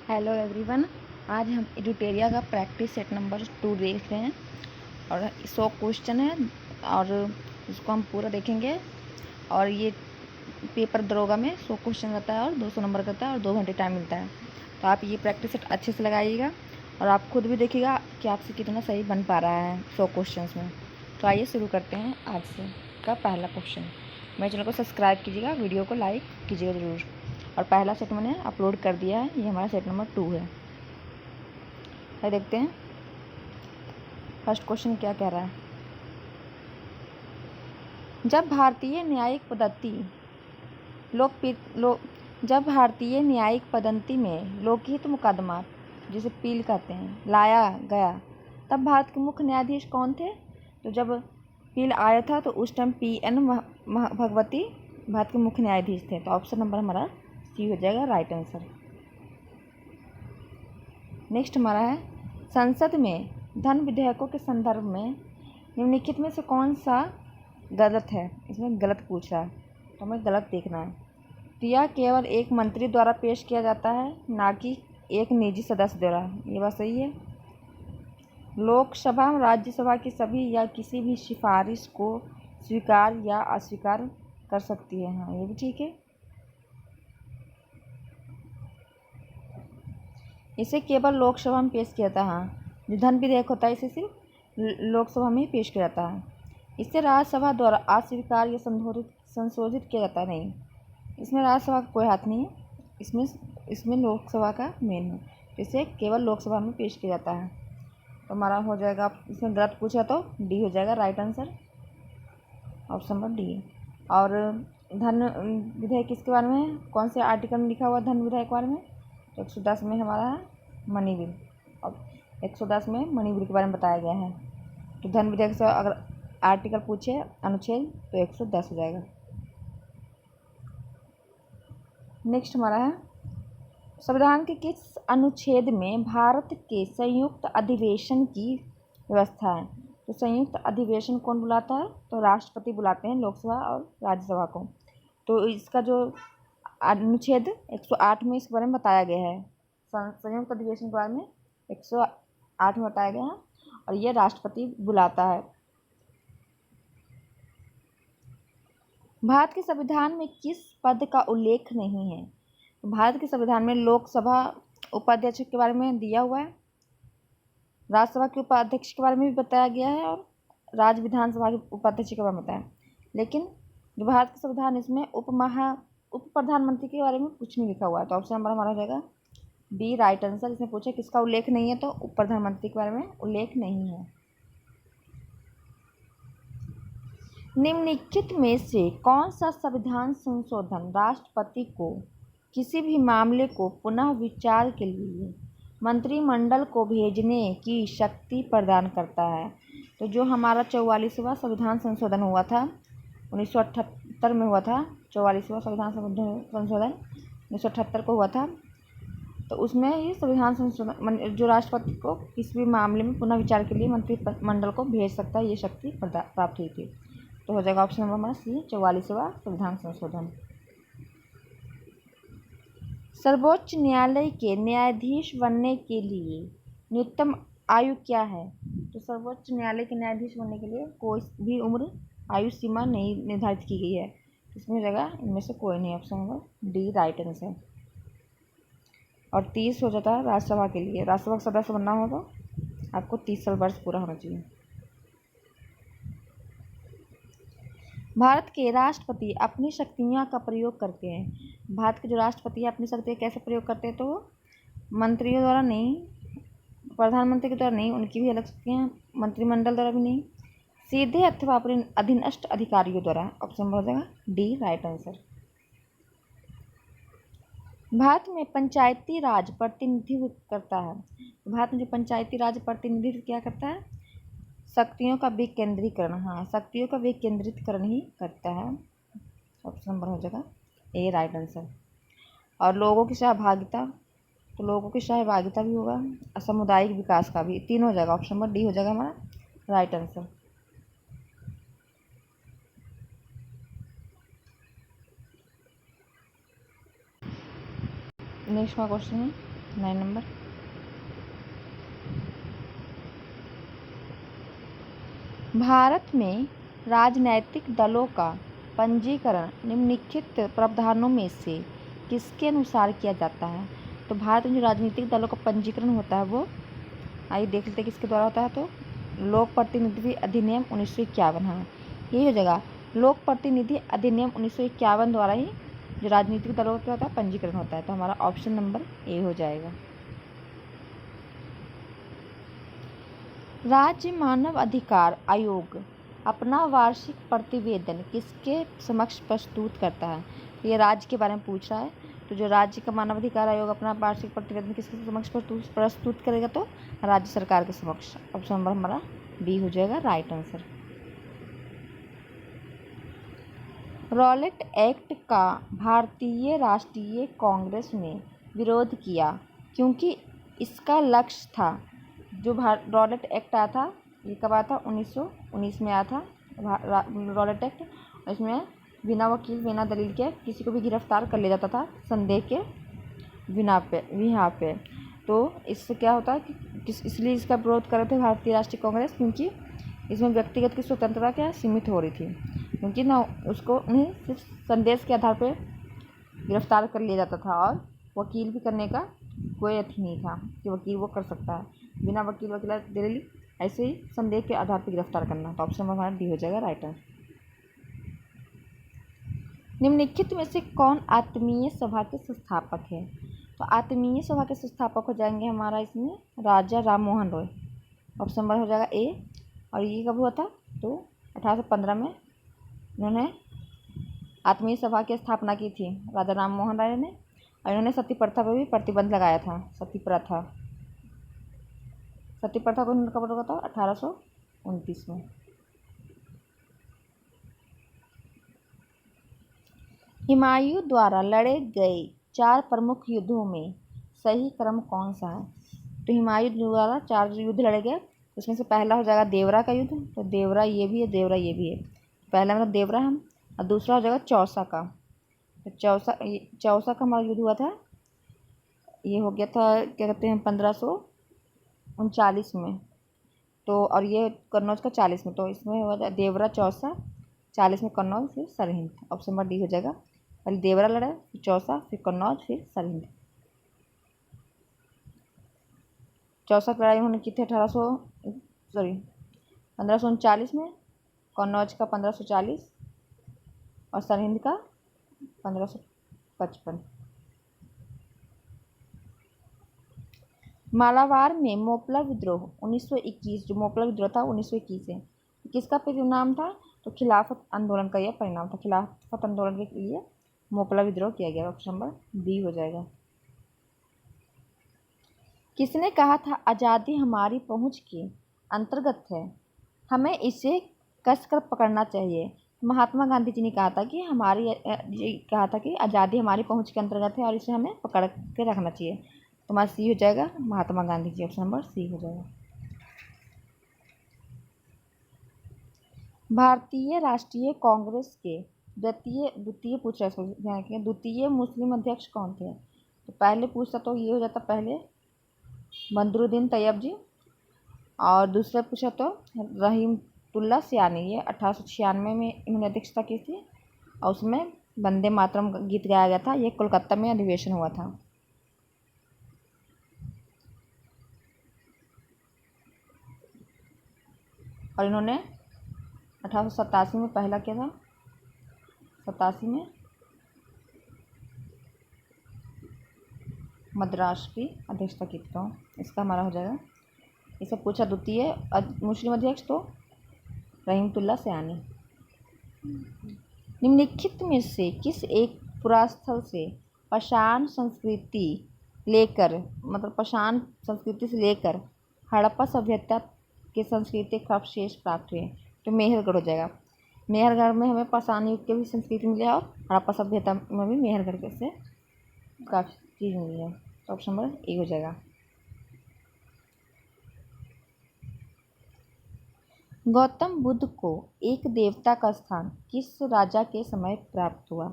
Hello everyone. आज हम एडिटेरिया का प्रैक्टिस सेट नंबर 2 देख रहे हैं और 100 क्वेश्चन है और इसको हम पूरा देखेंगे। और ये पेपर दरोगा में 100 क्वेश्चन रहता है और 200 नंबर का रहता है और 2 घंटे टाइम मिलता है। तो आप ये प्रैक्टिस सेट अच्छे से लगाइएगा और आप खुद भी देखिएगा कि आपसे कितना सही बन पा रहा है 100 क्वेश्चन में। तो आइए शुरू करते हैं आज से का पहला क्वेश्चन। मेरे चैनल को सब्सक्राइब कीजिएगा, वीडियो को लाइक कीजिएगा ज़रूर। और पहला सेट मैंने अपलोड कर दिया है, ये हमारा सेट नंबर 2 है। देखते हैं फर्स्ट क्वेश्चन क्या कह रहा है। जब भारतीय न्यायिक पद्धति में लोकहित मुकदमा, जिसे पील कहते हैं, लाया गया, तब भारत के मुख्य न्यायाधीश कौन थे? तो जब पील आया था तो उस टाइम PN भगवती भारत के मुख्य न्यायाधीश थे। तो ऑप्शन नंबर हमारा सी हो जाएगा राइट आंसर। नेक्स्ट हमारा है, संसद में धन विधेयकों के संदर्भ में निम्नलिखित में से कौन सा गलत है? इसमें गलत पूछ रहा है तो हमें गलत देखना है। तो यह केवल एक मंत्री द्वारा पेश किया जाता है, ना कि एक निजी सदस्य द्वारा। ये बात सही है। लोकसभा राज्यसभा की सभी या किसी भी सिफारिश को स्वीकार या अस्वीकार कर सकती है। हाँ, ये भी ठीक है। इसे केवल लोकसभा में पेश किया जाता है। हाँ, जो धन विधेयक होता है इसे सिर्फ लोकसभा में ही पेश किया जाता है। इसे राज्यसभा द्वारा अस्वीकार या संशोधित किया जाता नहीं। इसमें राज्यसभा का कोई हाथ नहीं है, इसमें लोकसभा का मेन है। इसे केवल लोकसभा में पेश किया जाता है। तो हमारा हो जाएगा, इसमें गलत पूछा तो डी हो जाएगा right answer, option number D. और धन विधेयक किसके बारे में है? कौन से आर्टिकल में लिखा हुआ धन विधेयक के बारे में? तो 110 में हमारा है मनी बिल। अब 110 में मनी बिल के बारे में बताया गया है। तो धन विधेयक से अगर आर्टिकल पूछे अनुच्छेद तो 110 हो जाएगा। नेक्स्ट हमारा है, संविधान के किस अनुच्छेद में भारत के संयुक्त अधिवेशन की व्यवस्था है? तो संयुक्त अधिवेशन कौन बुलाता है? तो राष्ट्रपति बुलाते हैं लोकसभा और राज्यसभा को। तो इसका जो अनुच्छेद 108 में इसके बारे में बताया गया है। संयुक्त अधिवेशन के बारे में 108 में बताया गया है और यह राष्ट्रपति बुलाता है। भारत के संविधान में किस पद का उल्लेख नहीं है? भारत के संविधान में लोकसभा उपाध्यक्ष के बारे में दिया हुआ है, राज्यसभा के उपाध्यक्ष के बारे में भी बताया गया है और राज्य विधानसभा के उपाध्यक्ष के बारे में बताया। लेकिन जो भारत के संविधान, इसमें उप प्रधानमंत्री के बारे में कुछ नहीं लिखा हुआ है। तो ऑप्शन नंबर हमारा हो जाएगा बी राइट आंसर। इसमें पूछा किसका उल्लेख नहीं है, तो उप प्रधानमंत्री के बारे में उल्लेख नहीं है। निम्नलिखित में से कौन सा संविधान संशोधन राष्ट्रपति को किसी भी मामले को पुनः विचार के लिए मंत्रिमंडल को भेजने की शक्ति प्रदान करता है? तो जो हमारा 44वां संविधान संशोधन हुआ था 1978 में हुआ था, 44वां संविधान संशोधन 1978 को हुआ था। तो उसमें ये संविधान संशोधन जो राष्ट्रपति को किसी भी मामले में पुनः विचार के लिए मंत्रिमंडल को भेज सकता है, ये शक्ति प्राप्त हुई थी। तो हो जाएगा ऑप्शन नंबर हमारा सी 44वां संविधान संशोधन। सर्वोच्च न्यायालय के न्यायाधीश बनने के लिए न्यूनतम आयु क्या है? तो सर्वोच्च न्यायालय के न्यायाधीश बनने के लिए कोई भी उम्र आयु सीमा नहीं निर्धारित की गई है। इसमें जगह इनमें से कोई नहीं, option number D right answer. और 30 हो जाता है राज्यसभा के लिए। राज्यसभा का सदस्य बनना हो तो आपको 30 साल वर्ष पूरा होना चाहिए। भारत के राष्ट्रपति अपनी शक्तियों का प्रयोग करते हैं। भारत के जो राष्ट्रपति है अपनी शक्तियाँ कैसे प्रयोग करते हैं? तो मंत्रियों द्वारा नहीं, प्रधानमंत्री के द्वारा नहीं, उनकी भी अलग शक्तियाँ, मंत्रिमंडल द्वारा भी नहीं, सीधे अथवा अपने अधीनस्थ अधिकारियों द्वारा। ऑप्शन नंबर हो जाएगा डी राइट आंसर। भारत में पंचायती राज प्रतिनिधित्व करता है। भारत में जो पंचायती राज प्रतिनिधित्व क्या करता है? शक्तियों का विकेंद्रीकरण। हाँ, शक्तियों का विकेंद्रीकरण ही करता है। ऑप्शन नंबर हो जाएगा ए राइट आंसर। और लोगों की सहभागिता, तो लोगों की सहभागिता भी होगा और सामुदायिक विकास का भी, 3 हो जाएगा। ऑप्शन नंबर डी हो जाएगा हमारा राइट आंसर। नेक्स्ट का क्वेश्चन है, 9 नंबर। भारत में राजनैतिक दलों का पंजीकरण निम्नलिखित प्रावधानों में से किसके अनुसार किया जाता है? तो भारत में जो राजनीतिक दलों का पंजीकरण होता है वो आइए देख लेते हैं किसके द्वारा होता है। तो लोक प्रतिनिधि अधिनियम 1951, हाँ यही हो जाएगा। लोक प्रतिनिधि अधिनियम 1951 द्वारा ही जो राजनीतिक दलों का क्या होता है पंजीकरण होता है। तो हमारा ऑप्शन नंबर ए हो जाएगा। राज्य मानव अधिकार आयोग अपना वार्षिक प्रतिवेदन किसके समक्ष प्रस्तुत करता है? तो ये राज्य के बारे में पूछ रहा है। तो जो राज्य का मानव अधिकार आयोग अपना वार्षिक प्रतिवेदन किसके समक्ष प्रस्तुत करेगा? तो राज्य सरकार के समक्ष। ऑप्शन नंबर हमारा बी हो जाएगा राइट आंसर। रॉलेट एक्ट का भारतीय राष्ट्रीय कांग्रेस ने विरोध किया क्योंकि इसका लक्ष्य था जो रॉलेट एक्ट आया था, ये कब आया था? 1919 में आया था रॉलेट एक्ट। इसमें बिना वकील बिना दलील के किसी को भी गिरफ्तार कर लिया जाता था संदेह के बिना पे। तो इससे क्या होता है कि इसलिए इसका विरोध कर रहे थे भारतीय राष्ट्रीय कांग्रेस, क्योंकि इसमें व्यक्तिगत की स्वतंत्रता क्या सीमित हो रही थी, क्योंकि ना उसको उन्हें सिर्फ संदेश के आधार पर गिरफ्तार कर लिया जाता था और वकील भी करने का कोई अथी नहीं था कि वकील वो कर सकता है बिना वकील दलील, ऐसे ही संदेह के आधार पर गिरफ्तार करना। तो ऑप्शन नंबर हमारा डी हो जाएगा राइट आंसर। निम्नलिखित में से कौन आत्मीय सभा के संस्थापक है? तो आत्मीय सभा के संस्थापक हो जाएंगे हमारा इसमें राजा राम मोहन रॉय। ऑप्शन नंबर हो जाएगा ए। और ये कब हुआ था? तो 1815 में इन्होंने आत्मीय सभा की स्थापना की थी राजा राम मोहन राय ने। और इन्होंने सती प्रथा पर भी प्रतिबंध लगाया था। सती प्रथा को इन्होंने कब रोका था? 1829 में। हुमायूं द्वारा लड़े गए 4 प्रमुख युद्धों में सही क्रम कौन सा है? तो हुमायूं द्वारा 4 युद्ध लड़े गए, उसमें से पहला हो जाएगा देवरा का युद्ध। तो देवरा ये भी है, देवरा ये भी है। पहला मतलब देवरा हम, और दूसरा हो जाएगा चौसा का। तो चौसा का हमारा युद्ध हुआ था, ये हो गया था क्या कहते हैं 1539 में। तो और ये कन्नौज का 40 में। तो इसमें हो जाए देवरा चौसा, 40 में कन्नौज, फिर सरहिंद। ऑप्शन नंबर डी हो जाएगा। पहले देवरा लड़ा, फिर चौसा, फिर कन्नौज, फिर सरहिंद। चौसा की लड़ाई उन्होंने की थी 1539 में, कन्नौज का 1540 और सरहिंद का 1555। मालाबार में मोपला विद्रोह 1921, जो मोपला विद्रोह था 1921 है, किसका परिणाम था? तो खिलाफत आंदोलन का यह परिणाम था। खिलाफत आंदोलन के लिए मोपला विद्रोह किया गया। ऑप्शन नंबर बी हो जाएगा। किसने कहा था आज़ादी हमारी पहुंच के अंतर्गत है, हमें इसे कसकर पकड़ना चाहिए? महात्मा गांधी जी ने कहा था कि आज़ादी हमारी पहुंच के अंतर्गत है और इसे हमें पकड़ के रखना चाहिए। तो हमारा सी हो जाएगा Mahatma Gandhi ji. Option number C हो जाएगा। भारतीय राष्ट्रीय कांग्रेस के द्वितीय पूछ रहा है द्वितीय मुस्लिम अध्यक्ष कौन थे? तो पहले पूछता तो ये हो जाता पहले बदरुद्दीन तैयब जी, और दूसरा पूछा तो रहीमतुल्लाह सियानी। ये 1896 में इन्होंने अध्यक्षता की थी और उसमें वंदे मातरम गीत गाया गया था। ये कोलकाता में अधिवेशन हुआ था। और इन्होंने 1887 में पहला किया था, 87 में मद्रास की अध्यक्षता की थी। तो इसका हमारा हो जाएगा, ये सब पूछा द्वितीय मुस्लिम अध्यक्ष तो रहीमतुल्लाह सयानी। निम्नलिखित में से किस एक पुरास्थल से पाषाण संस्कृति से लेकर हड़प्पा सभ्यता के सांस्कृतिक अवशेष प्राप्त हुए? तो मेहरगढ़ हो जाएगा। मेहरगढ़ में हमें पाषाण युग के भी संस्कृति मिली और हड़प्पा सभ्यता में भी मेहरगढ़ से काफ़ी चीज़ मिली है। तो ऑप्शन नंबर ए हो जाएगा। गौतम बुद्ध को एक देवता का स्थान किस राजा के समय प्राप्त हुआ?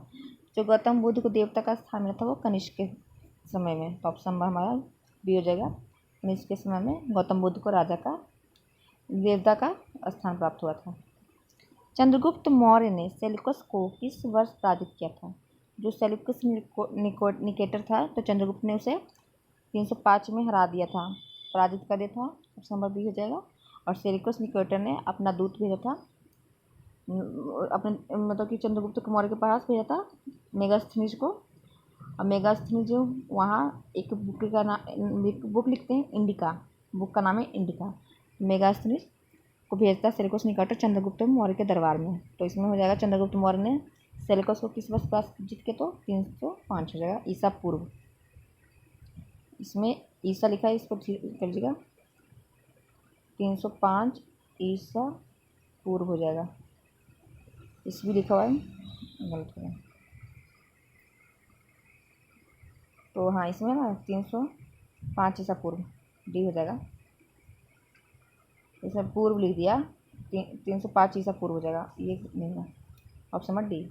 जो गौतम बुद्ध को देवता का स्थान मिला था वो कनिष्क समय में, तो ऑप्शन नंबर हमारा बी हो जाएगा। कनिष्क के समय में गौतम बुद्ध को राजा का देवता का स्थान प्राप्त हुआ था। चंद्रगुप्त मौर्य ने सेल्यूकस को किस वर्ष पराजित किया था? जो सेल्यूकस निकेटर था, तो चंद्रगुप्त ने उसे 305 में हरा दिया था, पराजित कर दिया था। ऑप्शन नंबर बी हो जाएगा। और सेल्यूकस निकेटर ने अपना दूत भेजा था, अपने मतलब कि चंद्रगुप्त मौर्य के पास भेजा था मेगास्थनीज को। और मेगास्थनीज वहाँ एक बुक लिखते हैं, इंडिका, बुक का नाम है इंडिका। मेगास्थनीज को भेजता है सेल्यूकस निकेटर चंद्रगुप्त मौर्य के दरबार में। तो इसमें हो जाएगा चंद्रगुप्त मौर्य ने सेल्यूकस को किस वर्ष पराजित के? तो 305 हो जाएगा ईसा पूर्व। इसमें ईसा लिखा है, इसको कर लीजिएगा, 305 ईसा पूर्व हो जाएगा। इस भी लिखा हुआ है, गलत है। तो हाँ, इसमें ना 305 ईसा पूर्व, डी हो जाएगा। इसमें पूर्व लिख दिया, 305 ईसा पूर्व हो जाएगा, ये नहीं है। Option number D.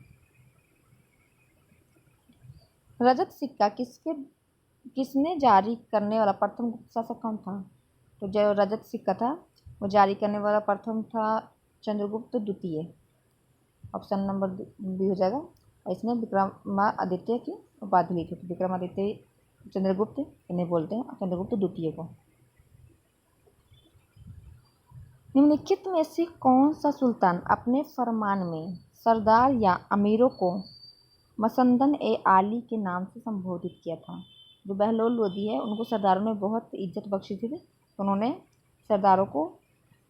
रजत सिक्का किसने जारी करने वाला प्रथम गुप्त शासक कौन था? तो जो रजत सिक्का था वो जारी करने वाला प्रथम था चंद्रगुप्त द्वितीय। ऑप्शन नंबर बी हो जाएगा। और इसमें विक्रमादित्य की उपाधि ली थी। विक्रमादित्य चंद्रगुप्त इन्हें बोलते हैं, चंद्रगुप्त द्वितीय को। निम्नलिखित में से कौन सा सुल्तान अपने फरमान में सरदार या अमीरों को मसंदन ए आली के नाम से संबोधित किया था? जो बहलोल लोदी है, उनको सरदारों ने बहुत इज्जत बख्शी थी, तो उन्होंने सरदारों को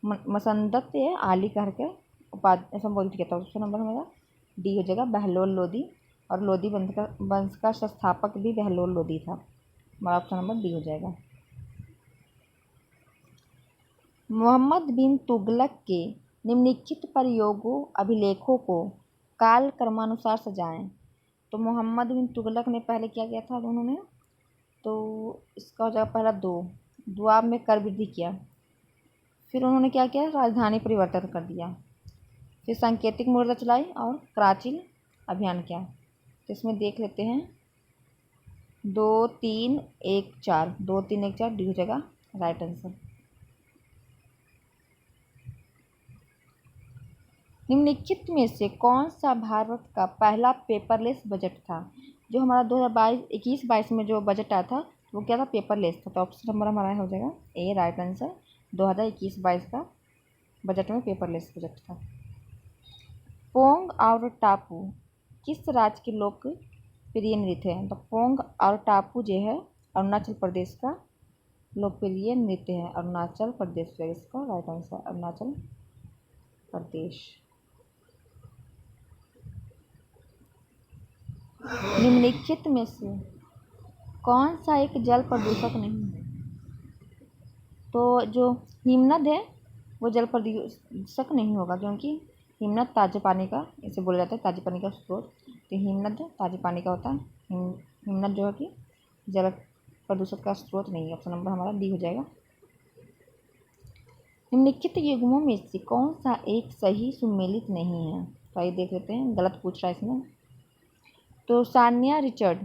मसंदत ए आली करके उपाधि संबोधित किया था। ऑप्शन नंबर मेरा डी हो जाएगा, बहलोल लोदी। और लोदी वंश का संस्थापक भी बहलोल लोदी था। हमारा ऑप्शन नंबर डी हो जाएगा। मोहम्मद बिन तुगलक के निम्नलिखित प्रयोगों अभिलेखों को काल क्रमानुसार सजाएं। तो मोहम्मद बिन तुगलक ने पहले क्या किया था उन्होंने? तो इसका हो जाएगा पहला दुआब में कर वृद्धि किया। फिर उन्होंने क्या किया? राजधानी परिवर्तन कर दिया। फिर सांकेतिक मुद्रा चलाई और कराची अभियान किया। तो इसमें देख लेते हैं, 2 3 1 4, 2 3 1 4 डी हो जाएगा राइट आंसर। निम्नलिखित में से कौन सा भारत का पहला पेपरलेस बजट था? जो हमारा 2021-22 में जो बजट आया था वो क्या था? पेपरलेस था। तो ऑप्शन नंबर हमारा हो जाएगा ए राइट आंसर। 2021-22 का बजट में पेपरलेस बजट था। पोंग और टापू किस राज्य के लोकप्रिय नृत्य है? तो पोंग और टापू जो है अरुणाचल प्रदेश का लोकप्रिय नृत्य है। अरुणाचल प्रदेश है इसका राइट आंसर, अरुणाचल प्रदेश। निम्नलिखित में से कौन सा एक जल प्रदूषक नहीं है? तो जो हिमनद है वो जल प्रदूषक नहीं होगा, क्योंकि हिमनद ताजे पानी का, इसे बोला जाता है ताजे पानी का स्रोत। तो हिमनद ताजे पानी का होता है। हिमनद जो है कि जल प्रदूषक का स्रोत नहीं है। ऑप्शन नंबर हमारा डी हो जाएगा। निम्नलिखित युग्मों में से कौन सा एक सही सुमेलित नहीं है? तो आइए देख लेते हैं, गलत पूछ रहा है इसमें। तो सानिया रिचर्ड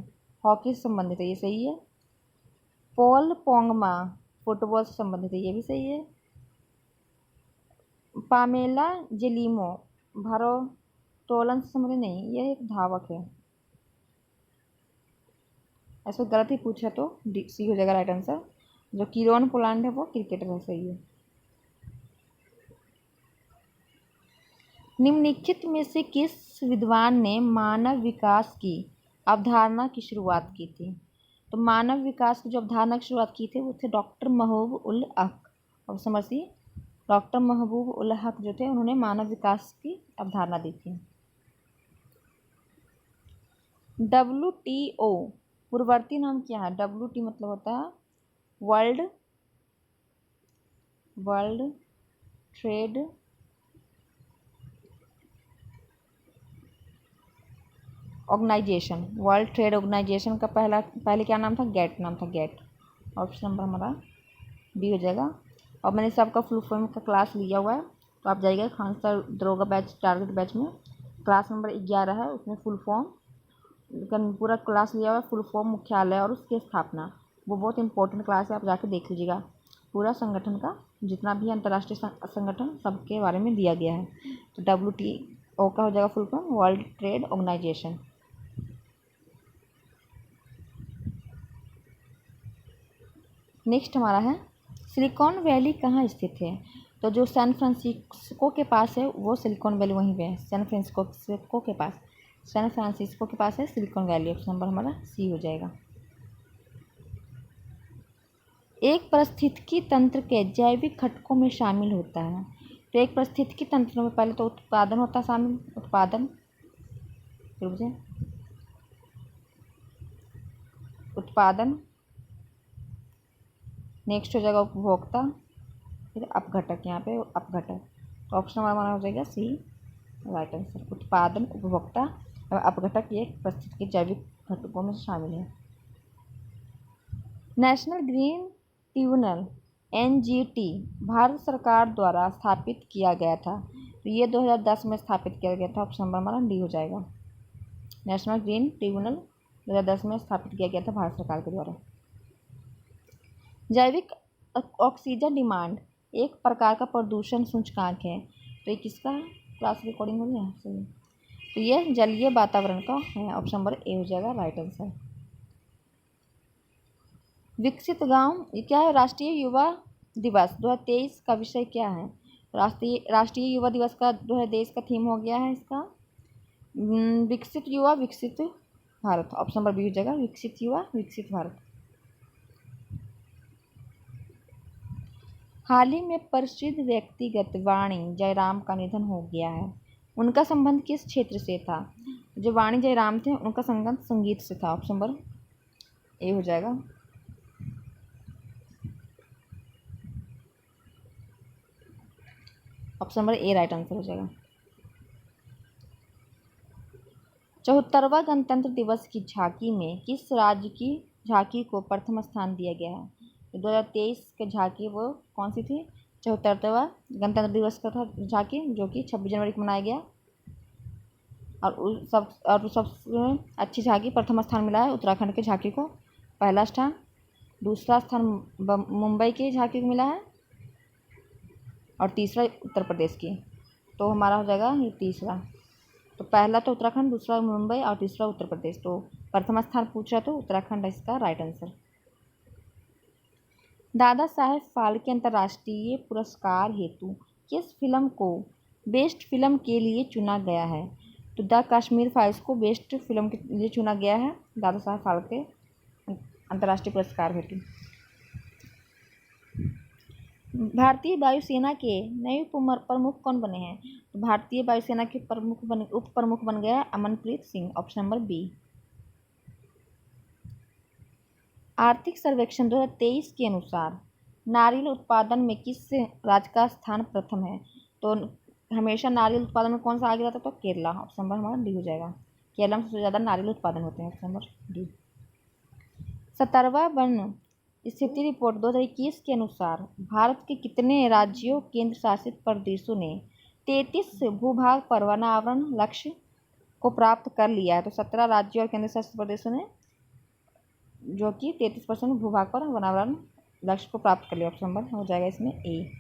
हॉकी से संबंधित है, ये सही है। पॉल पोंगमा फुटबॉल से संबंधित है, ये भी सही है। पामेला जेलिमो भारोत्तोलन से संबंधित नहीं, ये एक धावक है। ऐसा गलत ही पूछा तो सी हो जाएगा राइट आंसर। जो किरोन पोलैंड है वो क्रिकेटर है, सही है। निम्नलिखित में से किस विद्वान ने मानव विकास की अवधारणा की शुरुआत की थी? तो मानव विकास की जो अवधारणा की शुरुआत की थी वो थे डॉक्टर महबूब उल हक। और समझ ली, डॉक्टर महबूब उल हक जो थे उन्होंने मानव विकास की अवधारणा दी थी। WTO पूर्ववर्ती नाम क्या है? WT मतलब होता है world trade organization. World trade organization का पहले क्या नाम था? गेट नाम था, गेट। ऑप्शन नंबर हमारा बी हो जाएगा। और मैंने सबका फुल फॉर्म का क्लास लिया हुआ है, तो आप जाइएगा खान सर दरोगा बैच टारगेट बैच में, क्लास नंबर 11 है, उसमें फुल फॉर्म पूरा क्लास लिया हुआ है, फुल फॉर्म, मुख्यालय और उसकी स्थापना। वो बहुत इंपॉर्टेंट क्लास है, आप जाके देख लीजिएगा। पूरा संगठन का जितना भी अंतर्राष्ट्रीय संगठन सबके बारे में दिया गया है। तो WTO का हो जाएगा full form, world trade organization. Next हमारा है सिलिकॉन वैली कहाँ स्थित है। तो जो सैन फ्रांसिस्को के पास है वो सिलिकॉन वैली वहीं पे है, सैन फ्रांसिस्को के पास। सैन फ्रांसिस्को के पास है सिलिकॉन वैली। ऑप्शन नंबर हमारा सी हो जाएगा। एक पारिस्थितिकी तंत्र के जैविक घटकों में शामिल होता है। तो एक पारिस्थितिकी तंत्र में पहले तो उत्पादन होता है शामिल, उत्पादन, उत्पादन, नेक्स्ट हो जाएगा उपभोक्ता, फिर अपघटक, यहाँ पे अपघटक। तो ऑप्शन हमारा हो जाएगा सी राइट आंसर। उत्पादन, उपभोक्ता और अपघटक ये पारिस्थितिकी जैविक घटकों में शामिल है। National green tribunal NGT Bharat सरकार द्वारा स्थापित किया गया था। तो ये 2010 में स्थापित किया गया था। ऑप्शन नंबर हमारा डी हो जाएगा। नेशनल ग्रीन ट्रिब्यूनल 2010 में स्थापित किया गया था भारत सरकार के द्वारा। जैविक ऑक्सीजन डिमांड एक प्रकार का प्रदूषण सूचकांक है। तो ये किसका है? क्लास रिकॉर्डिंग हो गया सही। तो ये जलीय वातावरण का है। ऑप्शन नंबर ए हो जाएगा राइट आंसर। विकसित गांव ये क्या है? राष्ट्रीय युवा दिवस 2023 का विषय क्या है? राष्ट्रीय युवा दिवस का जो है देश का थीम हो गया है इसका विकसित युवा विकसित भारत। ऑप्शन नंबर बी हो जाएगा विकसित युवा विकसित भारत। हाल ही में प्रसिद्ध व्यक्तिगत वाणी जयराम का निधन हो गया है। उनका संबंध किस क्षेत्र से था? जो वाणी जयराम थे उनका संबंध संगीत से था। ऑप्शन नंबर ए हो जाएगा। Option number A right answer हो जाएगा। 74वां गणतंत्र दिवस की झांकी में किस राज्य की झांकी को प्रथम स्थान दिया गया है? तो 2023 के झांकी वो कौन सी थी? 74वां गणतंत्र दिवस का था झांकी, जो कि 26 जनवरी को मनाया गया। और सबसे अच्छी झांकी प्रथम स्थान मिला है उत्तराखंड के झांकी को, पहला स्थान। दूसरा स्थान मुंबई की झांकी को मिला है और तीसरा उत्तर प्रदेश की। तो हमारा हो जाएगा ये तीसरा। तो पहला तो उत्तराखंड, दूसरा मुंबई और तीसरा उत्तर प्रदेश। तो प्रथम स्थान पूछा तो उत्तराखंड है इसका राइट आंसर। दादा साहेब फाल्के अंतर्राष्ट्रीय पुरस्कार हेतु किस फिल्म को बेस्ट फिल्म के लिए चुना गया है? तो द कश्मीर फाइल्स को बेस्ट फिल्म के लिए चुना गया है दादा साहेब फाल्के अंतर्राष्ट्रीय पुरस्कार हेतु। भारतीय वायुसेना के नए प्रमुख कौन बने हैं? तो भारतीय वायुसेना के उप प्रमुख बन गया Amanpreet Singh. Option number B. आर्थिक सर्वेक्षण 2023 के अनुसार नारियल उत्पादन में किस राज्य का स्थान प्रथम है? तो हमेशा नारियल उत्पादन में कौन सा आगे जाता है? तो केरला। ऑप्शन नंबर हमारा डी हो जाएगा। केरला में सबसे ज़्यादा नारियल उत्पादन होते हैं। Option number D. 17वां वन स्थिति रिपोर्ट 2021 के अनुसार भारत के कितने राज्यों केंद्र शासित प्रदेशों ने 33 भूभाग पर वनावरण लक्ष्य को प्राप्त कर लिया है? तो 17 राज्यों और केंद्र शासित प्रदेशों ने जो कि 33% भूभाग पर वनावरण लक्ष्य को प्राप्त कर लिया। ऑप्शन नंबर हो जाएगा इसमें ए।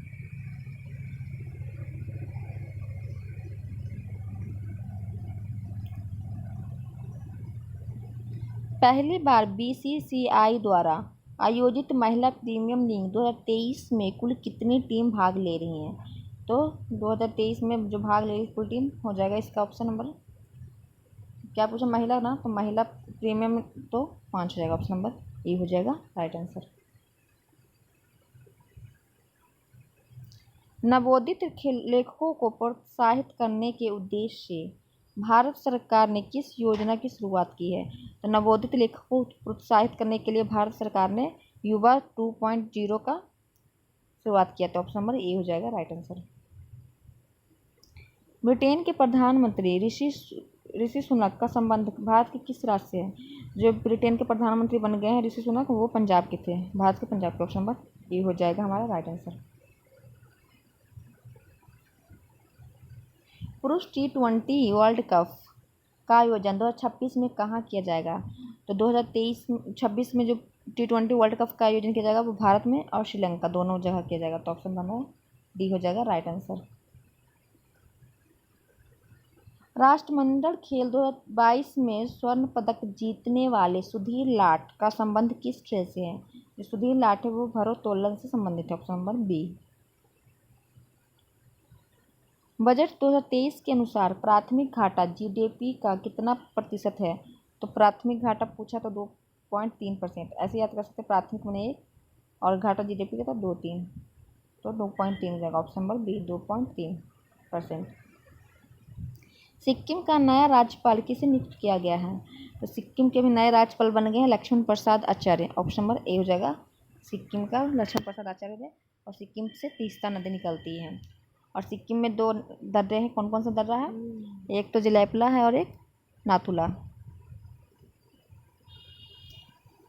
पहली बार BCCI द्वारा आयोजित महिला प्रीमियर लीग 2023 में कुल कितनी टीम भाग ले रही हैं? तो 2023 में जो भाग ले रही कुल टीम हो जाएगा इसका ऑप्शन नंबर क्या पूछा? महिला ना, तो महिला प्रीमियम तो 5 हो जाएगा। ऑप्शन नंबर ए हो जाएगा राइट आंसर। नवोदित लेखकों को प्रोत्साहित करने के उद्देश्य से भारत सरकार ने किस योजना की शुरुआत की है? तो नवोदित लेखकों को प्रोत्साहित करने के लिए भारत सरकार ने युवा 2.0 का शुरुआत किया। तो ऑप्शन नंबर ए हो जाएगा राइट आंसर। ब्रिटेन के प्रधानमंत्री ऋषि सुनक का संबंध भारत के किस राज्य से है? जो ब्रिटेन के प्रधानमंत्री बन गए हैं ऋषि सुनक, वो पंजाब के थे, भारत के पंजाब के। ऑप्शन नंबर ए हो जाएगा हमारा राइट आंसर। पुरुष T20 वर्ल्ड कप का आयोजन 2026 में कहाँ किया जाएगा? तो 2023-26 में जो T20 वर्ल्ड कप का आयोजन किया जाएगा वो भारत में और श्रीलंका दोनों जगह किया जाएगा। तो ऑप्शन बना डी हो जाएगा राइट आंसर। राष्ट्रमंडल खेल 2022 में स्वर्ण पदक जीतने वाले सुधीर लाट का संबंध किस खेल से है? जो सुधीर लाट है वो भारोत्तोलन से संबंधित है। Option number B. बजट 2023 के अनुसार प्राथमिक घाटा जीडीपी का कितना प्रतिशत है? तो प्राथमिक घाटा पूछा तो 2.3%। ऐसे याद कर सकते हैं, प्राथमिक मैंने 1 और घाटा जीडीपी का था 2.3, तो 2.3 हो जाएगा। Option number B 2.3%। सिक्किम का नया राज्यपाल किसे नियुक्त किया गया है? तो सिक्किम के भी नए राज्यपाल बन गए हैं Lakshman Prasad Acharya. Option number A हो जाएगा। सिक्किम का लक्ष्मण प्रसाद आचार्य है और सिक्किम से तीस्ता नदी निकलती है। और सिक्किम में 2 दर्रे हैं। कौन कौन सा दर्रा है? एक तो जिलेपला है और एक नाथुला।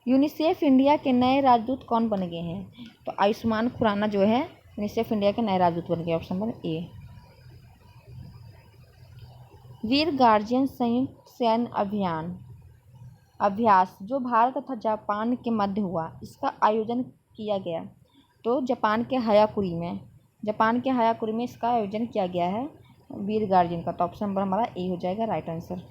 यूनिसेफ इंडिया के नए राजदूत कौन बन गए हैं? तो आयुष्मान खुराना जो है यूनिसेफ इंडिया के नए राजदूत बन गए। Option number A. Veer guardian संयुक्त सैन्य अभ्यास जो भारत तथा जापान के मध्य हुआ, इसका आयोजन किया गया तो जापान के हायाकुरी में इसका आयोजन किया गया है वीर गार्जियन का। तो ऑप्शन नंबर हमारा ए हो जाएगा राइट आंसर।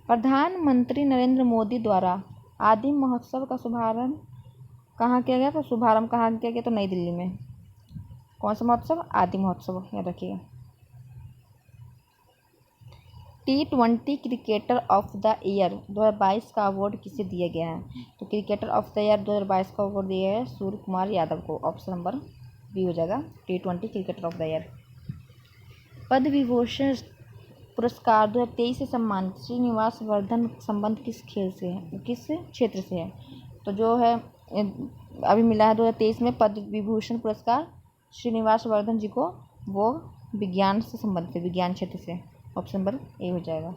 प्रधानमंत्री नरेंद्र मोदी द्वारा आदि महोत्सव का शुभारंभ कहाँ किया गया? तो शुभारंभ कहाँ किया गया? तो नई दिल्ली में। कौन सा महोत्सव? आदि महोत्सव, याद रखिएगा। T20 cricketer of the year 2022 का अवार्ड किसे दिया गया है? तो क्रिकेटर ऑफ द ईयर 2022 का अवार्ड दिया गया है सूर्य कुमार यादव को। ऑप्शन नंबर बी हो जाएगा T20 cricketer of the year. Padma Vibhushan पुरस्कार 2023 से सम्मानित श्रीनिवास वर्धन संबंध किस क्षेत्र से है? तो जो है अभी मिला है 2023 में पद्म विभूषण पुरस्कार श्रीनिवास वर्धन जी को, वो विज्ञान से संबंधित है, विज्ञान क्षेत्र से। ऑप्शन नंबर ए हो जाएगा।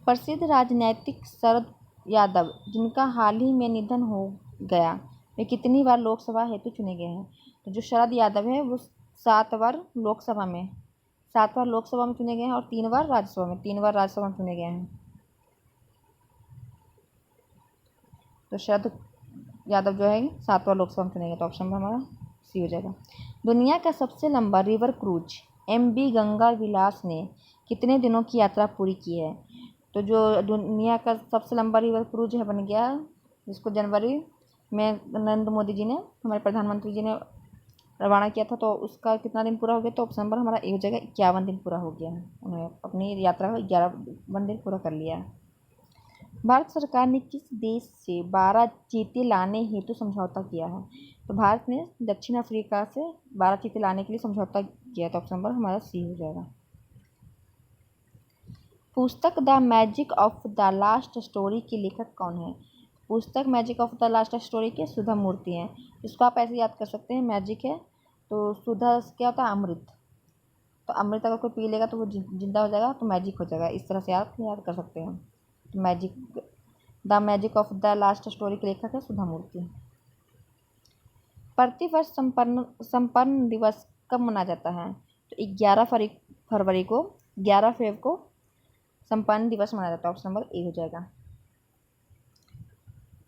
प्रसिद्ध राजनीतिक शरद यादव जिनका हाल ही में निधन हो गया, वे कितनी बार लोकसभा हेतु चुने गए हैं? तो जो शरद यादव है वो 7 बार लोकसभा में चुने गए हैं और 3 बार राज्यसभा में चुने गए हैं। तो शरद यादव जो है 7 बार लोकसभा में चुने गए। तो ऑप्शन नंबर हमारा सी हो जाएगा। दुनिया का सबसे लंबा रिवर क्रूज MV गंगा विलास ने कितने दिनों की यात्रा पूरी की है? तो जो दुनिया का सबसे लंबा रिवर क्रूज है बन गया, जिसको जनवरी में नरेंद्र मोदी जी ने, हमारे प्रधानमंत्री जी ने रवाना किया था, तो उसका कितना दिन पूरा हो गया? तो ऑप्शन नंबर हमारा ए हो जाएगा 51 दिन पूरा हो गया है। उन्होंने अपनी यात्रा का 51 दिन पूरा कर लिया है। भारत सरकार ने किस देश से 12 चीते लाने हेतु समझौता किया है? तो भारत ने दक्षिण अफ्रीका से 12 चीते लाने के लिए समझौता किया। तो ऑप्शन नंबर हमारा सी हो जाएगा। पुस्तक the magic of the last story के लेखक कौन है? पुस्तक magic of the last story के सुधा मूर्ति हैं। इसको आप ऐसे याद कर सकते हैं, मैजिक है तो सुधा क्या होता है? अमृत। तो अमृत अगर कोई पी लेगा तो वो जिंदा हो जाएगा, तो मैजिक हो जाएगा। इस तरह से आप याद कर सकते हैं। The magic of the last story के लेखक है सुधा मूर्ति। प्रतिवर्ष संपन्न दिवस कब मनाया जाता है? तो 11 फरवरी को, 11 फरवरी को संपन्न दिवस मनाया जाता है। ऑप्शन नंबर ए हो जाएगा।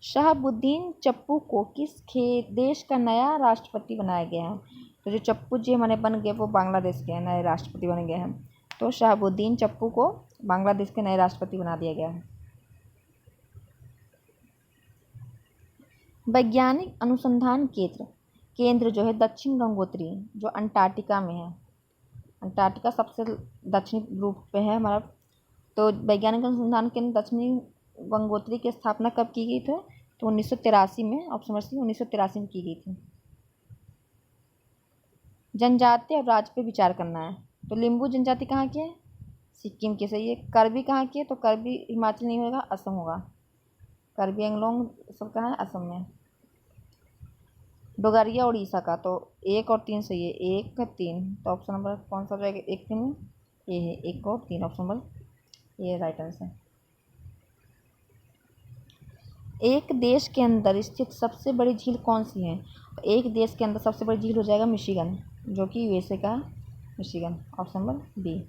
शहाबुद्दीन चप्पू को किस देश का नया राष्ट्रपति बनाया गया है? तो जो चप्पू जी हमारे बन गए वो बांग्लादेश के नए राष्ट्रपति बन गए हैं। तो शहाबुद्दीन चप्पू को बांग्लादेश के नए राष्ट्रपति बना दिया गया है। वैज्ञानिक अनुसंधान केंद्र जो है दक्षिण गंगोत्री, जो अंटार्कटिका में है, अंटार्कटिका सबसे दक्षिणी रूप पे है हमारा। तो वैज्ञानिक अनुसंधान केंद्र दक्षिणी गंगोत्री की स्थापना कब की गई थी? तो 1983 में। ऑप्शन नंबर सी 1983 में की गई थी। जनजाति और राज्य पे विचार करना है। तो लिम्बू जनजाति कहाँ की है? सिक्किम की, सही है। कर्बी कहाँ की है? तो कर्बी हिमाचल नहीं होगा, असम होगा। कर्बी एंगलोंग सब कहाँ है? असम में। डोगरिया उड़ीसा का। तो 1 और 3 सही है, 1 3। तो ऑप्शन नंबर कौन सा हो जाएगा? 1 3 ये है, 1 और 3 ऑप्शन नंबर ये राइट आंसर। एक देश के अंदर स्थित सबसे बड़ी झील कौन सी है? एक देश के अंदर सबसे बड़ी झील हो जाएगा मिशिगन, जो कि यूएसए का मिशिगन, ऑप्शन नंबर बी।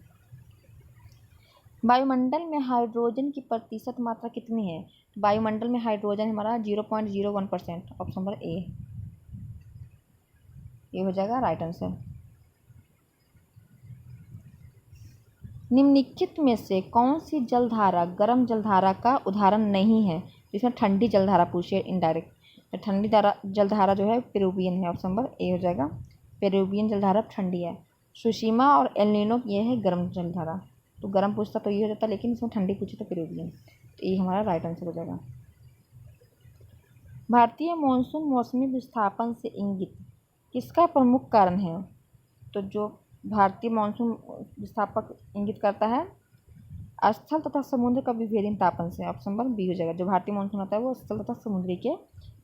वायुमंडल में हाइड्रोजन की प्रतिशत मात्रा कितनी है? वायुमंडल में हाइड्रोजन हमारा 0.01%, ऑप्शन नंबर ए, ये हो जाएगा राइट आंसर। निम्नलिखित में से कौन सी जलधारा गर्म जलधारा का उदाहरण नहीं है? इसमें ठंडी जलधारा पूछिए इनडायरेक्ट, तो ठंडी जलधारा जो है पेरुवियन है, ऑप्शन नंबर ए हो जाएगा। पेरुवियन जलधारा ठंडी है। सुशीमा और एल नीनो ये है गर्म जलधारा, तो गर्म पूछता तो ये हो जाता, लेकिन इसमें ठंडी पूछी तो पेरुवियन, तो ये हमारा राइट आंसर हो जाएगा। भारतीय मानसून मौसमी विस्थापन से इंगित किसका प्रमुख कारण है? तो जो भारतीय मानसून विस्थापक इंगित करता है स्थल तथा समुद्र का विभेदीन तापन से, ऑप्शन नंबर बी हो जाएगा। जो भारतीय मानसून होता है वो स्थल तथा समुद्री के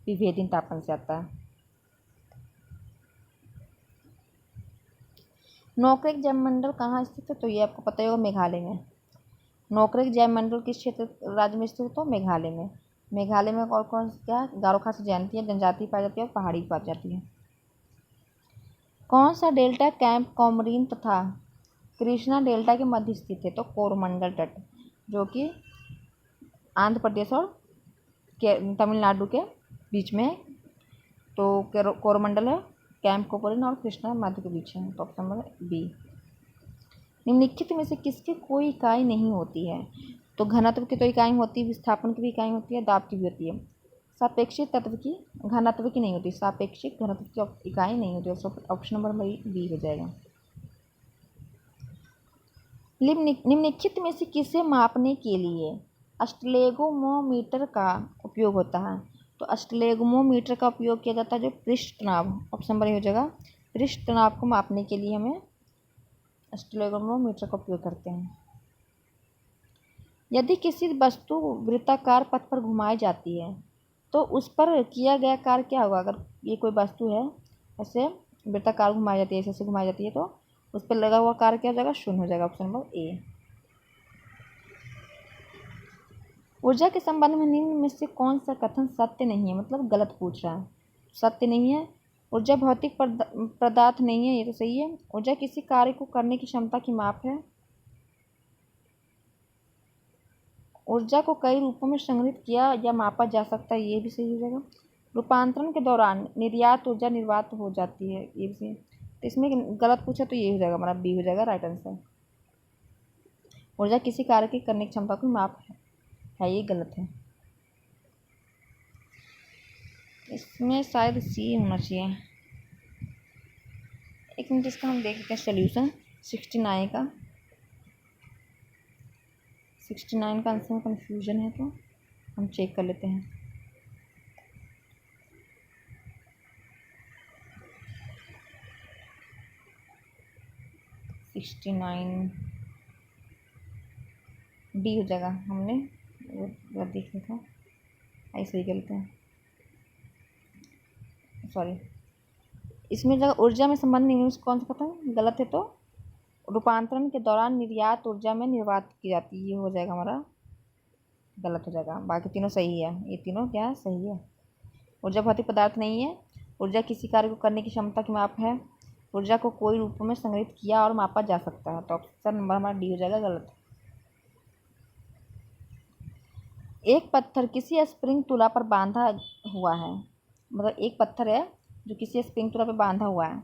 विभेदीन तापन से आता है। नोकरेक जैवमंडल कहाँ स्थित है? तो ये आपको पता ही होगा, मेघालय में। नोकरेक जैवमंडल किस क्षेत्र राज्य में स्थित है? तो मेघालय में। मेघालय में और कौन क्या गारो खासी जयंती जनजाति पाई जाती है और पहाड़ी पाई जाती है। कौन सा डेल्टा कैंप कॉमरीन तथा कृष्णा डेल्टा के मध्य स्थित है? तो कोरोमंडल तट, जो कि आंध्र प्रदेश और तमिलनाडु के बीच में है। तो कोरोमंडल है, कैंप कोमोरिन और कृष्णा मध्य के बीच है, तो ऑप्शन नंबर बी। निम्नलिखित में से किसकी कोई इकाई नहीं होती है? तो घनत्व की तो इकाई होती है, विस्थापन की भी इकाई होती है, दाब की भी होती है। सापेक्षिक तत्व की घनत्व की नहीं होती, सापेक्षिक घनत्व की इकाई नहीं होती, ऑप्शन नंबर बी हो जाएगा। निम्नलिखित में से किसे मापने के लिए अस्टलेगोमोमीटर का उपयोग होता है? तो अस्टलेगोमोमीटर का उपयोग किया जाता है जो पृष्ठ तनाव, ऑप्शन नंबर ए हो जाएगा। पृष्ठ तनाव को मापने के लिए हमें अस्टलेगोमोमीटर का उपयोग करते हैं। यदि किसी वस्तु वृत्ताकार पथ पर घुमाई जाती है तो उस पर किया गया कार्य क्या होगा? अगर ये कोई वस्तु है ऐसे वृत्ताकार घुमाई जाती है, ऐसे घुमाई जाती है, तो उस पर लगा हुआ कार्य क्या हो जाएगा? शून्य हो जाएगा, ऑप्शन नंबर ए। ऊर्जा के संबंध में निम्न में से कौन सा कथन सत्य नहीं है? मतलब गलत पूछ रहा है, सत्य नहीं है। ऊर्जा भौतिक पदार्थ नहीं है, ये तो सही है। ऊर्जा किसी कार्य को करने की क्षमता की माप है। ऊर्जा को कई रूपों में संग्रहित किया या मापा जा सकता है, ये भी सही हो जाएगा। रूपांतरण के दौरान निर्यात ऊर्जा निर्वात हो जाती है, ये भी सही। तो इसमें गलत पूछा तो ये हो जाएगा हमारा बी हो जाएगा राइट आंसर। ऊर्जा किसी कार्य की करने की क्षमता की माप है, ये गलत है। इसमें शायद सी होना चाहिए। एक मिनट, इसका हम देखते हैं सोल्यूशन 69 का। 69 का आंसर में कन्फ्यूजन है तो हम चेक कर लेते हैं। डी हो जाएगा, हमने वो देख लिया था, ऐसे ही गलत है, सॉरी। इसमें जगह ऊर्जा में संबंध नहीं है, कौन सा खत्म गलत है, तो रूपांतरण के दौरान निर्यात ऊर्जा में निर्वात की जाती है, ये हो जाएगा हमारा गलत हो जाएगा। बाकी तीनों सही है, ये तीनों क्या सही है। ऊर्जा भौतिक पदार्थ नहीं है। ऊर्जा किसी कार्य को करने की क्षमता की माप है। ऊर्जा को कोई रूपों में संग्रहित किया और मापा जा सकता है, तो ऑप्शन नंबर हमारा डी हो जाएगा गलत। एक पत्थर किसी स्प्रिंग तुला पर बांधा हुआ है, मतलब एक पत्थर है जो किसी स्प्रिंग तुला पर बांधा हुआ है,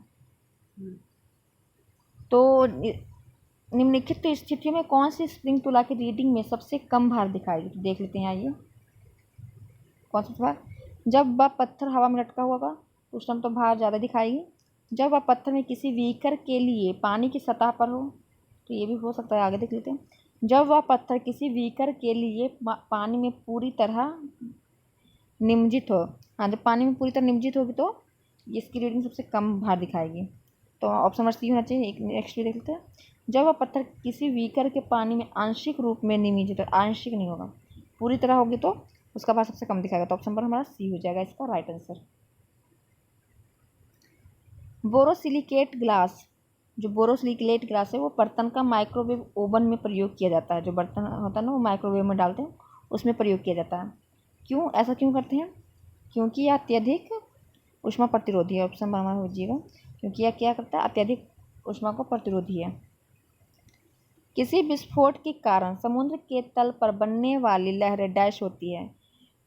तो निम्नलिखित स्थितियों में कौन सी स्प्रिंग तुला की रीडिंग में सबसे कम भार दिखाएगी? तो देख लेते हैं आइए, कौन सा भार? जब वह पत्थर हवा में लटका हुआ तो उस टाइम तो भार ज़्यादा दिखाएगी। जब वह पत्थर में किसी व्हीकर के लिए पानी की सतह पर हो, तो ये भी हो सकता है, आगे देख लेते हैं। जब वह पत्थर किसी व्हीकर के लिए पानी में पूरी तरह निमज्जित हो, हाँ, जब पानी में पूरी तरह निमज्जित होगी तो इसकी रीडिंग सबसे कम भार दिखाएगी, तो ऑप्शन नंबर सी होना चाहिए। एक नेक्स्ट देख लेते हैं। जब वह पत्थर किसी व्हीकर के पानी में आंशिक रूप में निमज्जित, आंशिक नहीं होगा, पूरी तरह होगी तो उसका भार सबसे कम दिखाएगा, तो ऑप्शन नंबर हमारा सी हो जाएगा इसका राइट आंसर। बोरोसिलिकेट ग्लास, जो बोरोसिलिकेट ग्लास है वो बर्तन का माइक्रोवेव ओवन में प्रयोग किया जाता है। जो बर्तन होता है ना वो माइक्रोवेव में डालते हैं, उसमें प्रयोग किया जाता है। क्यों ऐसा क्यों करते हैं? क्योंकि यह अत्यधिक ऊष्मा प्रतिरोधी है। ऑप्शन हमारा हो जाएगा क्योंकि यह क्या करता है, अत्यधिक ऊष्मा को प्रतिरोधी है। किसी विस्फोट के कारण समुद्र के तल पर बनने वाली लहरें डैश होती है।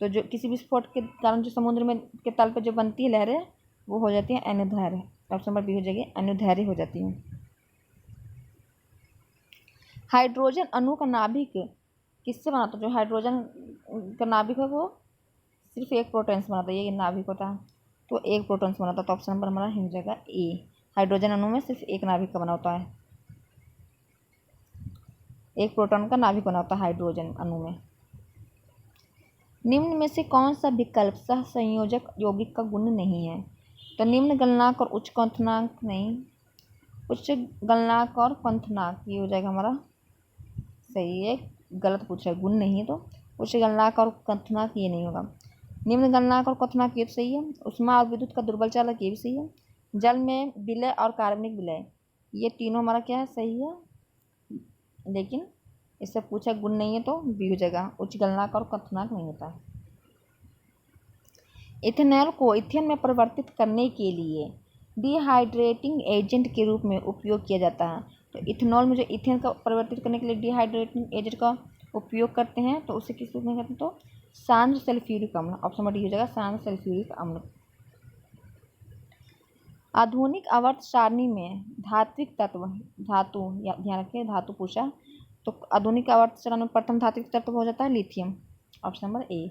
तो जो किसी विस्फोट के कारण जो समुद्र में के तल पर जो बनती है लहरें, वो हो जाती हैं अनुदैर्ध्य। ऑप्शन नंबर बी हो जाएगी, अनुदैर्ध्य हो जाती हैं। हाइड्रोजन अणु का नाभिक किससे बना था? जो हाइड्रोजन का नाभिक है वो सिर्फ एक प्रोटॉन से बना था। ये नाभिक होता है तो एक प्रोटॉन से बना था। तो ऑप्शन नंबर हमारा हो जाएगा ए। हाइड्रोजन अणु में सिर्फ एक नाभिक का बना होता है, एक प्रोटॉन का नाभिक बना होता है हाइड्रोजन अणु में। निम्न में से कौन सा विकल्प सह संयोजक यौगिक का गुण नहीं है? तो निम्न गलनांक और उच्च क्वथनांक नहीं, उच्च गलनांक और क्वथनांक ये हो जाएगा हमारा सही है। गलत पूछा है, गुण नहीं, तो उच्च गलनांक और क्वथनांक ये नहीं होगा। निम्न गलनांक और क्वथनांक ये सही है। उष्मा और विद्युत का दुर्बल चालक ये भी सही है। जल में विलय और कार्बनिक विलय ये तीनों हमारा क्या है, सही है। लेकिन इससे पूछा गुण नहीं है तो बी हो जाएगा, उच्च गलनांक और क्वथनांक नहीं होता। इथेनॉल को ईथेन में परिवर्तित करने के लिए डिहाइड्रेटिंग एजेंट के रूप में उपयोग किया जाता है। तो इथेनॉल में जो ईथेन का परिवर्तित करने के लिए डिहाइड्रेटिंग एजेंट का उपयोग करते हैं तो उसे किस रूप में करते हैं? तो सांद्र सल्फ्यूरिक अम्ल। ऑप्शन नंबर डी हो जाएगा, सांद्र सल्फ्यूरिक अम्ल। आधुनिक आवर्त सारणी में धात्विक तत्व धातु या ध्यान रखिए धातु पूछा, तो आधुनिक आवर्त सारणी में प्रथम धात्विक तत्व हो जाता है लिथियम। Option number A.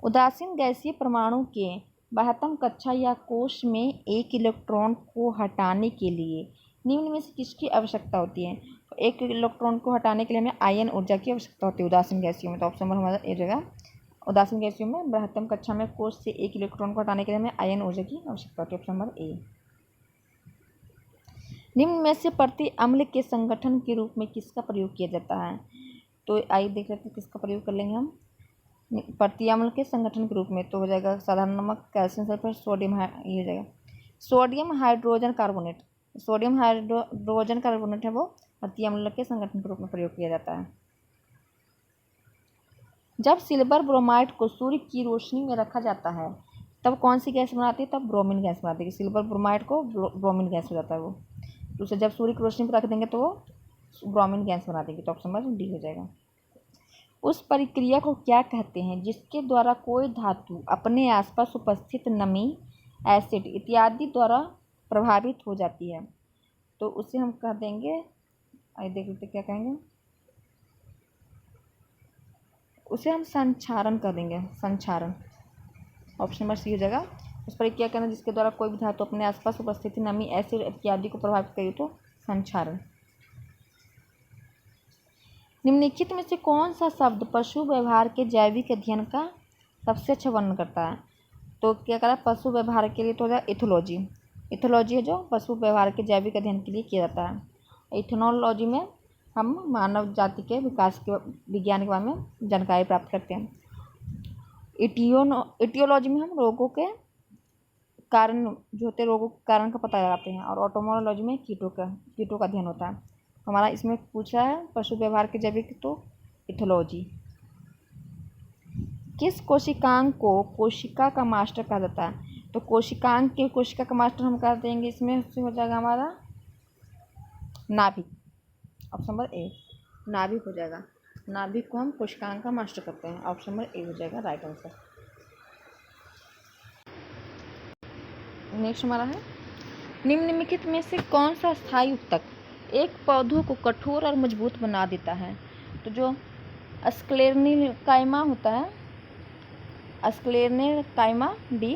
उदासीन गैसीय परमाणु के 72 कक्षा या कोश में एक इलेक्ट्रॉन को हटाने के लिए निम्न में से किसकी आवश्यकता होती है? तो एक इलेक्ट्रॉन को हटाने के लिए हमें आयन ऊर्जा की आवश्यकता होती है उदासीन गैसियों में। तो ऑप्शन नंबर हमारा ए जगह, उदासीन गैसियों में 72 कक्षा में कोश से एक इलेक्ट्रॉन को हटाने के लिए हमें आयन ऊर्जा की आवश्यकता होती है। Option number A. निम्न में से प्रति अम्ल के संगठन के रूप में किसका प्रयोग किया जाता है? तो आइए देख लेते हैं किसका प्रयोग कर लेंगे हम प्रति अम्ल के संगठन के रूप में। तो हो जाएगा साधारण नमक, कैल्शियम सल्फेट, सोडियम, ये हो जाएगा sodium hydrogen carbonate. Sodium hydrogen carbonate है वो प्रति अम्ल के संगठन के रूप में प्रयोग किया जाता है। जब सिल्वर ब्रोमाइड को सूर्य की रोशनी में रखा जाता है तब कौन सी गैस बनाती है? तब ब्रोमीन गैस बनाती है। सिल्वर ब्रोमाइड को ब्रोमीन गैस हो जाता है वो, तो उसे जब सूर्य की रोशनी पर रख देंगे तो वो ब्रोमीन गैस बना देगी। तो ऑप्शन नंबर डी हो जाएगा। उस प्रक्रिया को क्या कहते हैं जिसके द्वारा कोई धातु अपने आसपास उपस्थित नमी, एसिड इत्यादि द्वारा प्रभावित हो जाती है? तो उसे हम कह देंगे, आइए देख लेते क्या कहेंगे, उसे हम संक्षारण कर देंगे, संक्षारण। ऑप्शन नंबर सी हो जाएगा। उस प्रक्रिया कहना जिसके द्वारा कोई भी धातु अपने आसपास उपस्थित नमी, एसिड इत्यादि को प्रभावित करे तो संक्षारण। निम्नलिखित में से कौन सा शब्द पशु व्यवहार के जैविक अध्ययन का सबसे अच्छा वर्णन करता है? तो क्या करा पशु व्यवहार के लिए तो हो जाए इथोलॉजी। इथोलॉजी है जो पशु व्यवहार के जैविक अध्ययन के लिए किया जाता है। इथेनोलॉजी में हम मानव जाति के विकास के विज्ञान के बारे में जानकारी प्राप्त करते हैं। इटियोलॉजी में हम रोगों के कारण जो होते हैं, रोगों के कारण का पता लगाते हैं। और ऑटोमोलॉजी में कीटों का अध्ययन होता है। हमारा इसमें पूछा है पशु व्यवहार के जैविक, तो इथोलॉजी। किस कोशिकांग को कोशिका का मास्टर कहा जाता है? तो कोशिकांग के कोशिका का मास्टर हम कह देंगे, इसमें हो जाएगा हमारा नाभिक। ऑप्शन नंबर ए नाभिक हो जाएगा। नाभिक को हम कोशिकांग का मास्टर करते हैं। ऑप्शन नंबर ए हो जाएगा राइट आंसर। नेक्स्ट हमारा है निम्नलिखित में से कौन सा स्थायी उत्तक एक पौधों को कठोर और मजबूत बना देता है? तो जो स्क्लेरनिकाइमा होता है, स्क्लेरनिकाइमा डी,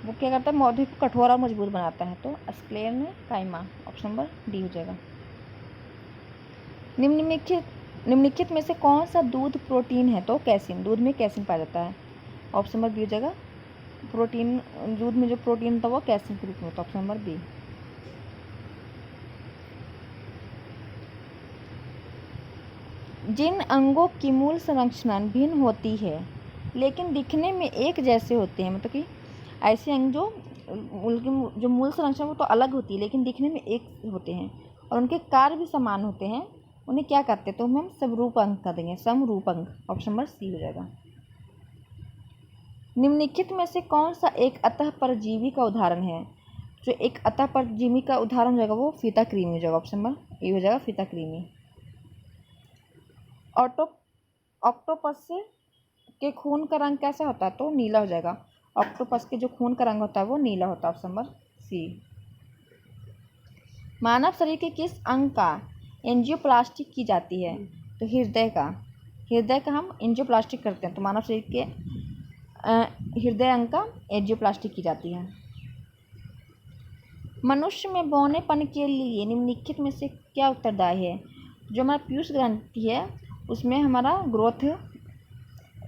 वो क्या करता है पौधे को कठोर और मजबूत बनाता है। तो स्क्लेरनिकाइमा ऑप्शन नंबर डी हो जाएगा। निम्नलिखित में से कौन सा दूध प्रोटीन है? तो कैसीन, दूध में कैसीन पाया जाता है। ऑप्शन नंबर बी हो जाएगा। प्रोटीन, दूध में जो प्रोटीन था वो कैसीन के रूप में होता है। Option number B. जिन अंगों की मूल संरचना भिन्न होती है लेकिन दिखने में एक जैसे होते हैं, मतलब कि ऐसे अंग जो उनकी जो मूल संरचना वो तो अलग होती है लेकिन दिखने में एक होते हैं और उनके कार्य भी समान होते हैं, उन्हें क्या कहते हैं, तो हम समरूप अंक कर देंगे, समरूप अंक। ऑप्शन नंबर सी हो जाएगा। निम्नलिखित में से कौन सा एक अतः परजीवी का उदाहरण है? जो एक अतः परजीवी का उदाहरण हो जाएगा वो फीता कृमि हो जाएगा। ऑप्शन नंबर ए हो जाएगा, फीता कृमि। ऑक्टोपस के खून का रंग कैसा होता है? तो नीला हो जाएगा। ऑक्टोपस के जो खून का रंग होता है वो नीला होता है। Option number C. मानव शरीर के किस अंग का एंजियोप्लास्टी की जाती है? तो हृदय का। हृदय का हम एंजियोप्लास्टी करते हैं, तो मानव शरीर के हृदय अंग का एंजियोप्लास्टी की जाती है। मनुष्य में बौनेपन के लिए निम्नलिखित में से क्या उत्तरदायी है? जो हमारा पीयूष ग्रंथि है उसमें हमारा ग्रोथ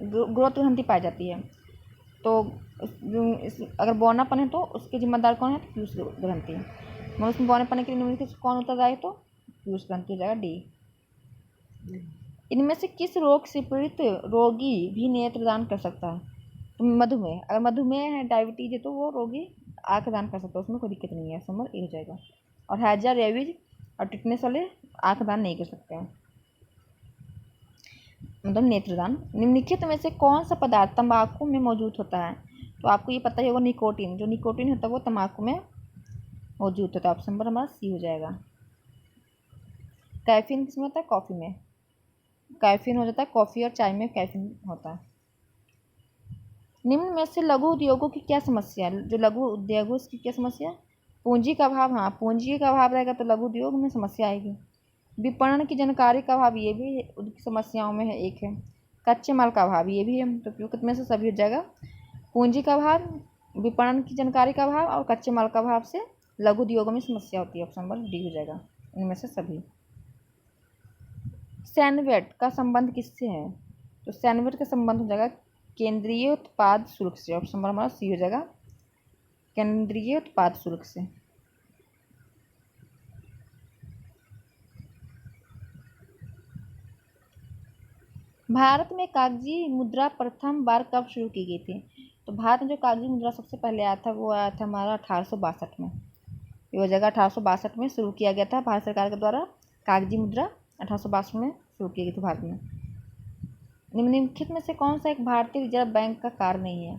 ग्रंथि पाई जाती है। तो अगर बौनापन है तो उसके जिम्मेदार कौन है? तो पीयूष ग्रंथि। मनुष्य में बौनेपन के लिए निम्नलिखित कौन उत्तरदायी है? तो पीयूष ग्रंथि हो जाएगा, डी। इनमें से किस रोग से पीड़ित रोगी भी नेत्रदान कर सकता है? तो मधुमेह। अगर मधुमेह है, डायबिटीज है, तो वो रोगी आँख दान कर सकता है, उसमें कोई दिक्कत नहीं है। नंबर ए हो जाएगा। और हैजा, रेबीज और टिटनेस वाले आँख दान नहीं कर सकते हैं, मतलब नेत्रदान। निम्नलिखित में से कौन सा पदार्थ तंबाकू में मौजूद होता है? तो आपको ये पता ही होगा, निकोटीन। जो निकोटीन होता है वो तंबाकू में मौजूद होता है। ऑप्शन नंबर हमारा सी हो जाएगा। कैफीन किसमें होता है? कॉफ़ी में। कैफीन हो जाता है कॉफ़ी और चाय में कैफीन होता है। निम्न में से लघु उद्योगों की क्या समस्या है? जो लघु उद्योग है उसकी क्या समस्या है? पूंजी का अभाव। हाँ, पूंजी का अभाव रहेगा तो लघु उद्योग में समस्या आएगी। विपणन की जानकारी का अभाव, ये भी उनकी समस्याओं में है, एक है। कच्चे माल का अभाव, ये भी है। तो उपयुक्त में से सभी हो जाएगा। पूंजी का अभाव, विपणन की जानकारी का अभाव और कच्चे माल का अभाव से लघु उद्योगों में समस्या होती है। ऑप्शन नंबर डी हो जाएगा, इनमें से सभी। सैनवेट का संबंध किससे है? तो सैनवेट का संबंध हो जाएगा केंद्रीय उत्पाद शुल्क से। ऑप्शन नंबर हमारा सी हो जाएगा, केंद्रीय उत्पाद शुल्क से। भारत में कागजी मुद्रा प्रथम बार कब शुरू की गई थी? तो भारत में जो कागजी मुद्रा सबसे पहले आया था वो आया था हमारा 1862 में। ये हो जाएगा 1862 में शुरू किया गया था भारत सरकार के द्वारा। कागजी मुद्रा 1862 में शुरू की गई थी भारत में। निम्नलिखित में से कौन सा एक भारतीय रिजर्व बैंक का कार्य नहीं है?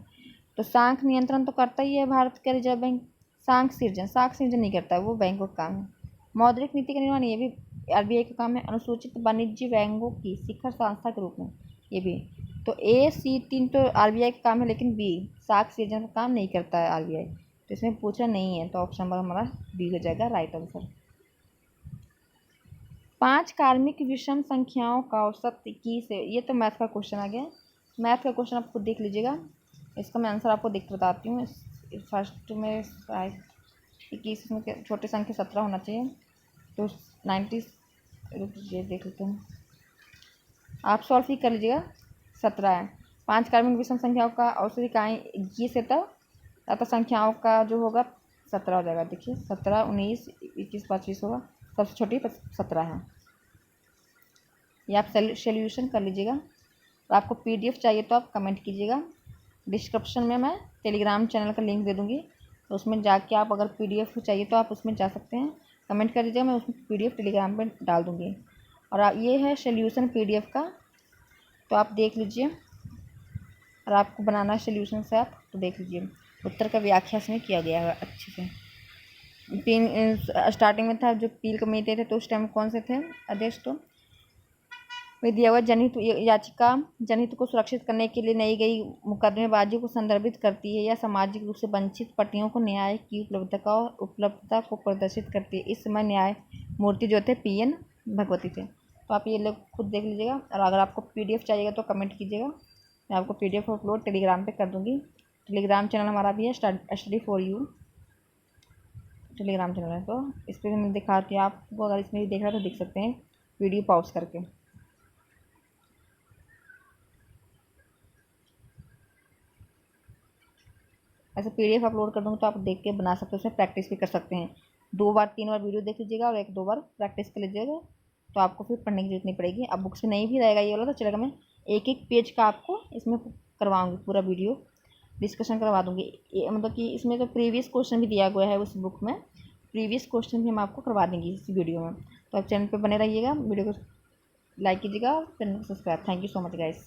तो सांख नियंत्रण तो करता ही है भारत का रिजर्व बैंक। सांख सृजन नहीं करता है, वो बैंकों का काम है। मौद्रिक नीति का निर्माण, ये भी आरबीआई का काम है। अनुसूचित वाणिज्य बैंकों की शिखर संस्था के रूप में, ये भी। तो ए, सी, 3 तो आरबीआई का काम है, लेकिन बी साख सृजन का काम नहीं करता है आरबीआई, तो इसमें पूछा नहीं है। तो ऑप्शन नंबर हमारा बी हो जाएगा राइट आंसर। 5 कार्मिक विषम संख्याओं का औसत 21 है। ये तो मैथ का क्वेश्चन आ गया। मैथ का क्वेश्चन आप खुद देख लीजिएगा, इसका मैं आंसर आपको देख के बताती हूँ। फर्स्ट में 21 में छोटे संख्या 17 होना चाहिए, तो 90 ये देख लेते हैं, आप सॉल्व ही कर लीजिएगा। 17 है। 5 कार्मिक विषम संख्याओं का औसत इकाई 21 है, तब संख्याओं का जो होगा 17 हो जाएगा। देखिए 17, 19, 21, 25 होगा, सबसे छोटी 17 है। ये आप सोल्यूशन कर लीजिएगा। और आपको पीडीएफ चाहिए तो आप कमेंट कीजिएगा। डिस्क्रिप्शन में मैं टेलीग्राम चैनल का लिंक दे दूँगी, तो उसमें जाके आप अगर पीडीएफ चाहिए तो आप उसमें जा सकते हैं। कमेंट कर दीजिएगा, मैं उसमें पीडीएफ टेलीग्राम पे डाल दूँगी। और ये है सोल्यूशन पीडीएफ का, तो आप देख लीजिए। और आपको बनाना है सोल्यूशन से आप तो देख लीजिए, उत्तर का व्याख्या इसमें किया गया है अच्छे से। स्टार्टिंग में था जो पील कमेटी थे, तो उस टाइम कौन से थे अध्यक्ष? तो विधिवत जनहित याचिका जनहित को सुरक्षित करने के लिए नई गई मुकदमेबाजी को संदर्भित करती है या सामाजिक रूप से वंचित पार्टियों को न्याय की उपलब्धता को प्रदर्शित करती है। इस समय न्याय मूर्ति जो थे PN भगवती थे। तो आप ये लोग खुद देख लीजिएगा। और अगर आपको पीडीएफ चाहिएगा तो कमेंट कीजिएगा, मैं आपको पीडीएफ अपलोड टेलीग्राम पे कर दूँगी। टेलीग्राम चैनल हमारा भी है, study for you Telegram channel है, तो इस पर मैं दिखाती हूँ आपको। अगर इसमें भी देख रहा तो देख सकते हैं वीडियो पॉज करके। ऐसे पीडीएफ अपलोड कर दूँगी तो आप देख के बना सकते हो, उसमें प्रैक्टिस भी कर सकते हैं। 2 बार 3 बार वीडियो देख लीजिएगा और 1-2 बार प्रैक्टिस कर लीजिएगा, तो आपको फिर पढ़ने की जरूरत नहीं पड़ेगी। अब बुक्स में नहीं भी रहेगा ये वाला तो चलेगा, मैं एक पेज का आपको इसमें करवाऊँगी, पूरा वीडियो डिस्कशन करवा दूँगी। मतलब कि इसमें तो प्रीवियस क्वेश्चन भी दिया गया है उस बुक में, प्रीवियस क्वेश्चन भी हम आपको करवा देंगे इस वीडियो में। तो आप चैनल पे बने रहिएगा, वीडियो को लाइक कीजिएगा, चैनल को subscribe. Thank you so much guys.